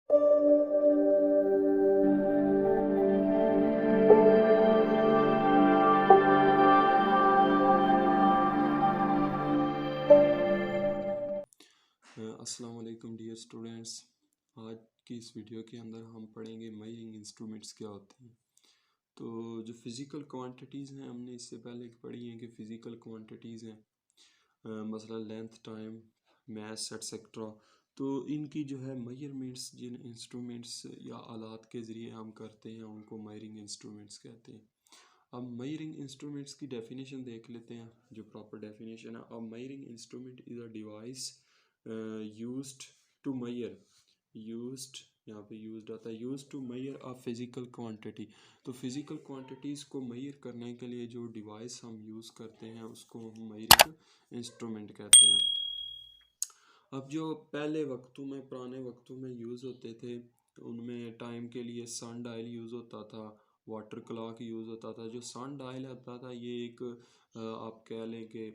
अस्सलाम वालेकुम dear students. आज की इस वीडियो के अंदर हम पढ़ेंगे मेजरिंग इंस्ट्रूमेंट्स क्या होते हैं। तो जो फिज़िकल क्वांटिटीज़ हैं हमने इससे पहले पढ़ी हैं कि फ़िज़िकल क्वांटिटीज़ हैं, मसलन लेंथ, टाइम, मास एटसेट्रा। तो इनकी जो है मेजरमेंट्स जिन इंस्ट्रूमेंट्स या आलात के ज़रिए हम करते हैं उनको मेजरिंग इंस्ट्रूमेंट्स कहते हैं। अब मेजरिंग इंस्ट्रूमेंट्स की डेफिनेशन देख लेते हैं, जो प्रॉपर डेफिनेशन है। अब measuring instrument is a device used to measure, used यहाँ पे यूज्ड आता है, use to measure a physical quantity. तो फिजिकल क्वांटिटीज़ को मेजर करने के लिए जो डिवाइस हम यूज़ करते हैं उसको हम मेजरिंग इंस्ट्रूमेंट कहते हैं। अब जो पहले वक्तों में, पुराने वक्तों में यूज़ होते थे, उनमें टाइम के लिए सन डायल यूज़ होता था, वाटर क्लॉक यूज़ होता था। जो सन डायल होता था ये एक आप कह लें कि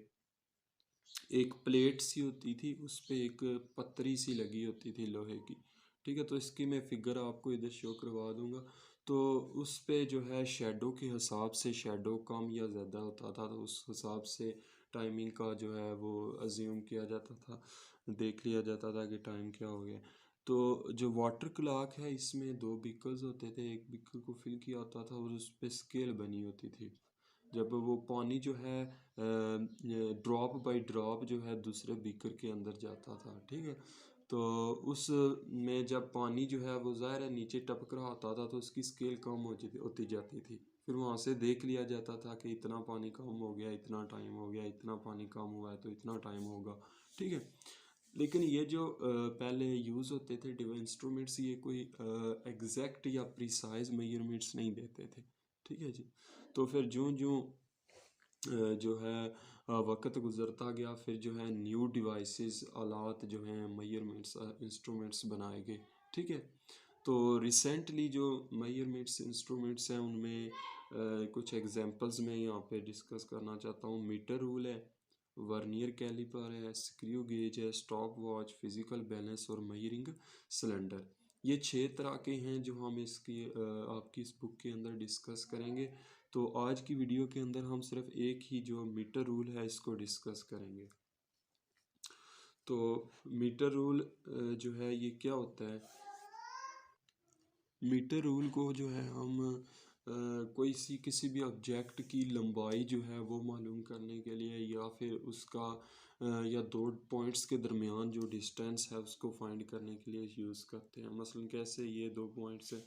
एक प्लेट सी होती थी, उस पे एक पतरी सी लगी होती थी लोहे की। ठीक है, तो इसकी मैं फिगर आपको इधर शो करवा दूंगा। तो उस पे जो है शेडो के हिसाब से, शेडो कम या ज़्यादा होता था तो उस हिसाब से टाइमिंग का जो है वो अज्यूम किया जाता था, देख लिया जाता था कि टाइम क्या हो गया। तो जो वाटर क्लॉक है इसमें दो बीकर्स होते थे, एक बीकर को फिल किया होता था और उस पर स्केल बनी होती थी। जब वो पानी जो है ड्रॉप बाय ड्रॉप जो है दूसरे बीकर के अंदर जाता था, ठीक है। तो उस में जब पानी जो है वो ज़ाहिर है नीचे टपक रहा होता था तो उसकी स्केल कम होती जाती थी। फिर वहाँ से देख लिया जाता था कि इतना पानी कम हो गया, इतना टाइम हो गया, इतना पानी कम हुआ है तो इतना टाइम होगा, ठीक है। लेकिन ये जो पहले यूज़ होते थे इंस्ट्रूमेंट्स, ये कोई एग्जैक्ट या प्रिसाइज मेजरमेंट्स नहीं देते थे, ठीक है जी। तो फिर जो जो जो है वक्त गुजरता गया, फिर जो है न्यू डिवाइसेस, आलात जो हैं मेजरमेंट्स इंस्ट्रूमेंट्स बनाए गए, ठीक है। तो रिसेंटली जो मेजरमेंट्स इंस्ट्रूमेंट्स हैं उनमें कुछ एग्जांपल्स मैं यहाँ पे डिस्कस करना चाहता हूँ। मीटर रूल है, वर्नियर कैलिपर है, स्क्रू गेज है, स्टॉप वॉच, फिजिकल बैलेंस और मेजरिंग सिलेंडर। ये 6 तरह के हैं जो हम इसकी आपकी इस बुक के अंदर डिस्कस करेंगे। तो आज की वीडियो के अंदर हम सिर्फ एक ही जो मीटर रूल है इसको डिस्कस करेंगे। तो मीटर रूल जो है ये क्या होता है। मीटर रूल को जो है हम कोई सी किसी भी ऑब्जेक्ट की लंबाई जो है वो मालूम करने के लिए, या फिर उसका या दो पॉइंट्स के दरमियान जो डिस्टेंस है उसको फाइंड करने के लिए यूज़ करते हैं। मसलन कैसे, ये दो पॉइंट्स है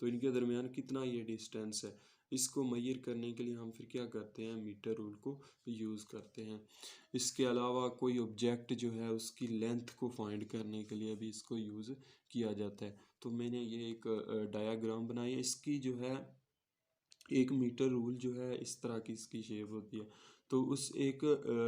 तो इनके दरमियान कितना ये डिस्टेंस है, इसको मेजर करने के लिए हम फिर क्या करते हैं, मीटर रूल को यूज़ करते हैं। इसके अलावा कोई ऑब्जेक्ट जो है उसकी लेंथ को फाइंड करने के लिए भी इसको यूज़ किया जाता है। तो मैंने ये एक डायाग्राम बनाई है, इसकी जो है एक मीटर रूल जो है इस तरह की इसकी शेप होती है। तो उस एक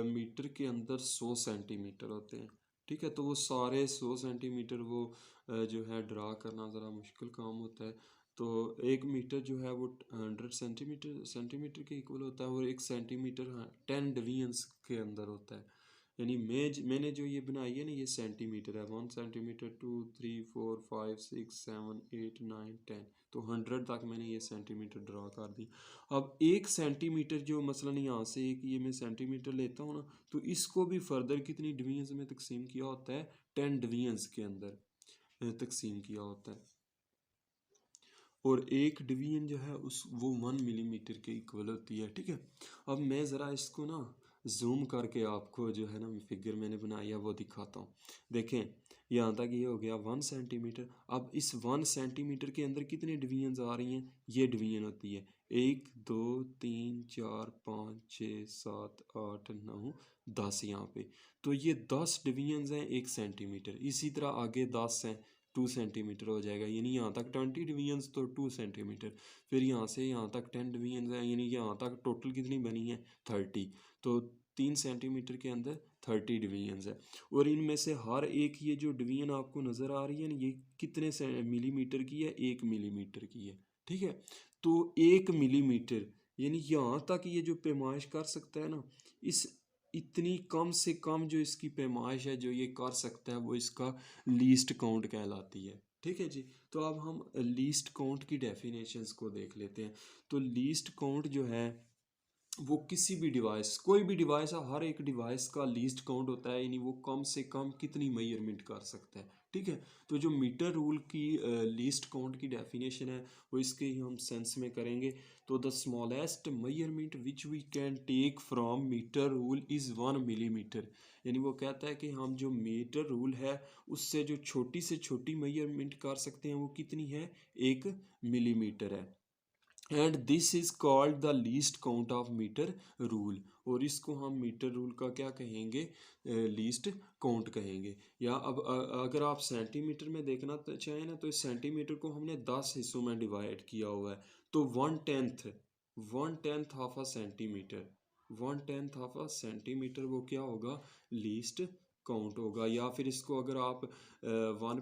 मीटर के अंदर 100 सेंटीमीटर होते हैं, ठीक है। तो वो सारे 100 सेंटीमीटर वो जो है ड्रा करना ज़रा मुश्किल काम होता है। तो एक मीटर जो है वो 100 सेंटीमीटर के इक्वल होता है, और एक सेंटीमीटर 10 डिवीजन्स के अंदर होता है। यानी मैंने जो ये बनाई है ना, ये सेंटीमीटर है, 1 सेंटीमीटर, 2, 3, 4, 5, 6, 7, 8, 9, 10। तो 100 तक मैंने ये सेंटीमीटर ड्रा कर दी। अब एक सेंटीमीटर जो मसलन यहाँ से एक ये मैं सेंटीमीटर लेता हूँ ना, तो इसको भी फर्दर कितनी डिवीजन्स में तकसीम किया होता है, 10 डिवीजन्स के अंदर तकसीम किया होता है। और एक डिवीजन जो है उस वो 1 मिलीमीटर के इक्वल होती है, ठीक है। अब मैं ज़रा इसको ना जूम करके आपको जो है ना फिगर मैंने बनाई है वो दिखाता हूँ। देखें, यहाँ तक ये हो गया 1 सेंटीमीटर। अब इस 1 सेंटीमीटर के अंदर कितनी डिवीजन्स आ रही हैं, ये डिवीजन होती है 1, 2, 3, 4, 5, 6, 7, 8, 9, 10 यहाँ पे। तो ये 10 डिवीजन्स हैं 1 सेंटीमीटर। इसी तरह आगे 10 हैं, 2 सेंटीमीटर हो जाएगा, यानी यहाँ तक 20 डिवीजन्स तो 2 सेंटीमीटर। फिर यहाँ से यहाँ तक 10 डिवीजन्स हैं, यानी यहाँ तक टोटल कितनी बनी है, 30। तो 3 सेंटीमीटर के अंदर 30 डिवीजन्स है। और इनमें से हर एक ये जो डिवीजन आपको नज़र आ रही है ना, ये कितने से मिलीमीटर की है, 1 मिलीमीटर की है, ठीक है। तो 1 मिलीमीटर यानी यहाँ तक ये जो पैमाइश कर सकता है ना, इस इतनी कम से कम जो इसकी पैमाइश है जो ये कर सकता है वो इसका लीस्ट काउंट कहलाती है, ठीक है जी। तो अब हम लीस्ट काउंट की डेफिनेशंस को देख लेते हैं। तो लीस्ट काउंट जो है वो किसी भी डिवाइस, कोई भी डिवाइस है, हर एक डिवाइस का लीस्ट काउंट होता है, यानी वो कम से कम कितनी मेजरमेंट कर सकता है। ठीक है। तो जो मीटर रूल की लीस्ट काउंट की डेफिनेशन है वो इसके ही हम सेंस में करेंगे। तो the smallest measurement which we can take from metre rule is 1 millimetre. यानी वो कहता है कि हम जो मीटर रूल है उससे जो छोटी से छोटी मेजरमेंट कर सकते हैं वो कितनी है, 1 मिलीमीटर है। And this is called the least count of metre rule. और इसको हम मीटर रूल का क्या कहेंगे, लीस्ट काउंट कहेंगे। या अब अगर आप सेंटीमीटर में देखना चाहें ना, तो इस सेंटीमीटर को हमने 10 हिस्सों में डिवाइड किया हुआ है। तो 1/10 of a centimetre, 1/10 of a centimetre वो क्या होगा, लीस्ट काउंट होगा। या फिर इसको अगर आप 1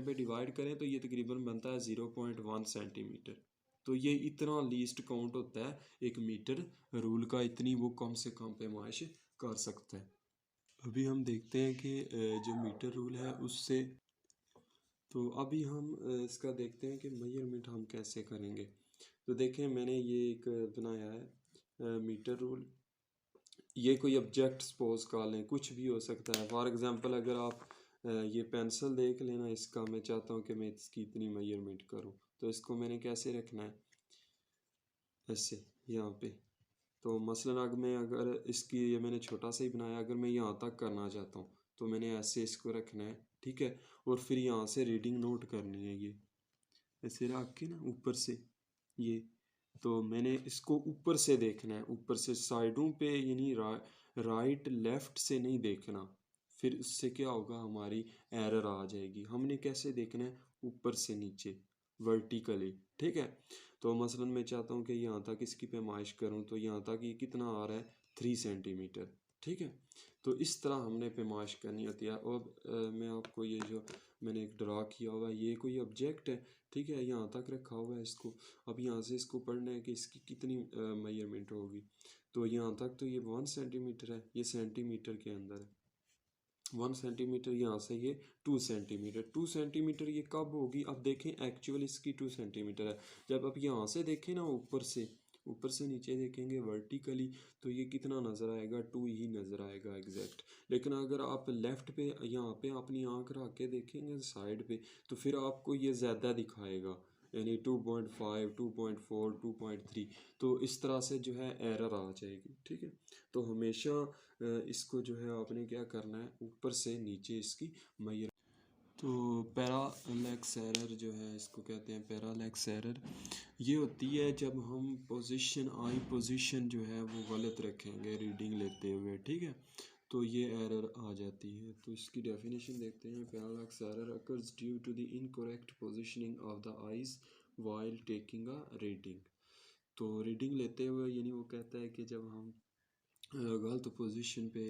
पे डिवाइड करें तो ये तकरीबन बनता है 0.1 सेंटीमीटर। तो ये इतना लीस्ट काउंट होता है एक मीटर रूल का, इतनी वो कम से कम पैमाइश कर सकता है। अभी हम देखते हैं कि जो मीटर रूल है उससे, तो अभी हम इसका देखते हैं कि मेजरमेंट हम कैसे करेंगे। तो देखें मैंने ये एक बनाया है मीटर रूल। ये कोई ऑब्जेक्ट सपोज कर लें, कुछ भी हो सकता है। फॉर एग्जांपल अगर आप ये पेंसिल देख लेना, इसका मैं चाहता हूँ कि मैं इसकी इतनी मेजरमेंट करूँ, तो इसको मैंने कैसे रखना है, ऐसे यहाँ पे। तो मसलन अगर मैं, अगर इसकी ये मैंने छोटा सा ही बनाया, अगर मैं यहाँ तक करना चाहता हूँ तो मैंने ऐसे इसको रखना है। ठीक है। और फिर यहाँ से रीडिंग नोट करनी है, ये ऐसे रख के ना ऊपर से ये। तो मैंने इसको ऊपर से देखना है, ऊपर से साइडों पे, यानी राइट लेफ्ट से नहीं देखना। फिर उससे क्या होगा, हमारी एरर आ जाएगी। हमने कैसे देखना है, ऊपर से नीचे, वर्टिकली। ठीक है। तो मसलन मैं चाहता हूँ कि यहाँ तक इसकी पैमाइश करूँ, तो यहाँ तक ये कितना आ रहा है, 3 सेंटीमीटर। ठीक है। तो इस तरह हमने पैमाइश करनी होती है। और मैं आपको ये जो मैंने एक ड्रा किया हुआ है, ये कोई ऑब्जेक्ट है। ठीक है। यहाँ तक रखा हुआ है इसको। अब यहाँ से इसको पढ़ना है कि इसकी कितनी मेजरमेंट होगी। तो यहाँ तक तो ये 1 सेंटीमीटर है, ये सेंटीमीटर के अंदर है। 1 सेंटीमीटर, यहाँ से ये 2 सेंटीमीटर। 2 सेंटीमीटर ये कब होगी, अब देखें एक्चुअल इसकी 2 सेंटीमीटर है। जब आप यहाँ से देखें ना, ऊपर से नीचे देखेंगे वर्टिकली, तो ये कितना नज़र आएगा, 2 ही नज़र आएगा एग्जैक्ट। लेकिन अगर आप लेफ़्ट पे, यहाँ पे अपनी आंख रख के देखेंगे साइड पे, तो फिर आपको ये ज़्यादा दिखाएगा, यानी 2.5, 2.4, 2.3। तो इस तरह से जो है एरर आ जाएगी। ठीक है। तो हमेशा इसको जो है आपने क्या करना है, ऊपर से नीचे इसकी मैयर। तो पैरालैक्स एरर जो है, इसको कहते हैं पैरालैक्स एरर। ये होती है जब हम पोजीशन, आई पोजीशन जो है वो गलत रखेंगे रीडिंग लेते हुए। ठीक है। तो ये एरर आ जाती है। तो इसकी डेफिनेशन देखते हैं। Parallax error occurs due to the incorrect positioning of the eyes while taking a reading. तो रीडिंग लेते हुए, यानी वो कहता है कि जब हम गलत पोजीशन पे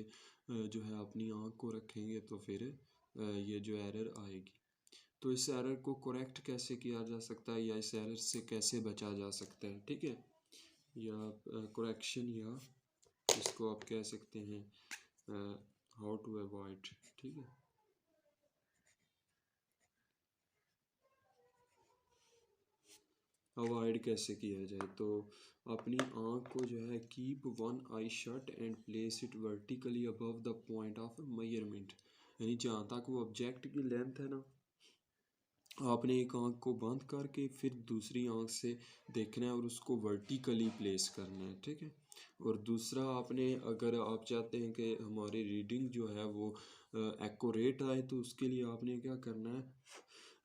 जो है अपनी आँख को रखेंगे तो फिर ये जो एरर आएगी। तो इस एरर को करेक्ट कैसे किया जा सकता है, या इस एरर से कैसे बचा जा सकता है। ठीक है। या करेक्शन, या इसको आप कह सकते हैं हाउ टू अवॉइड। ठीक है। अवॉइड कैसे किया जाए, तो अपनी आँख को जो है, keep one I shut and place it vertically above the point of measurement. यानी जहाँ तक वो ऑब्जेक्ट की लेंथ है ना, आपने एक आँख को बंद करके फिर दूसरी आँख से देखना है और उसको वर्टिकली प्लेस करना है। ठीक है। और दूसरा, आपने, अगर आप चाहते हैं कि हमारी रीडिंग जो है वो एक्यूरेट आए, तो उसके लिए आपने क्या करना है,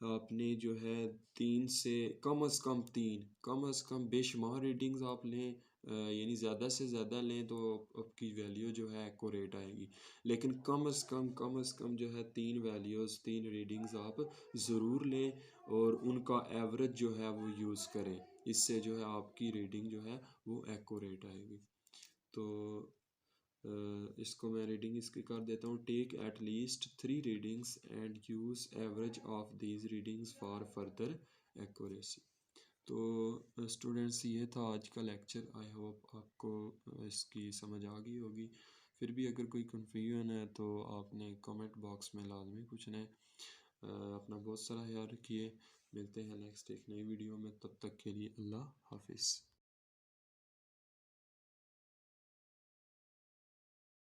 आपने जो है 3 से कम अज़ कम 3, कम अज़ कम बेशुमार रीडिंग्स आप लें, यानी ज़्यादा से ज़्यादा लें तो आपकी वैल्यू जो है एक्यूरेट आएगी। लेकिन कम अज़ कम जो है 3 वैल्यूज़, 3 रीडिंग्स आप ज़रूर लें और उनका एवरेज जो है वो यूज़ करें। इससे जो है आपकी रीडिंग जो है वो एक्यूरेट आएगी। तो इसको मैं रीडिंग इसकी कर देता हूँ। Take at least 3 readings and use average of these readings for further accuracy. तो स्टूडेंट्स, ये था आज का लेक्चर। आई होप आपको इसकी समझ आ गई होगी। फिर भी अगर कोई कन्फ्यूजन है तो आपने कमेंट बॉक्स में लाजमी पूछना है। अपना बहुत सारा ख्याल रखिए। मिलते हैं नेक्स्ट एक नई वीडियो में, तब तक के लिए अल्लाह हाफिज़।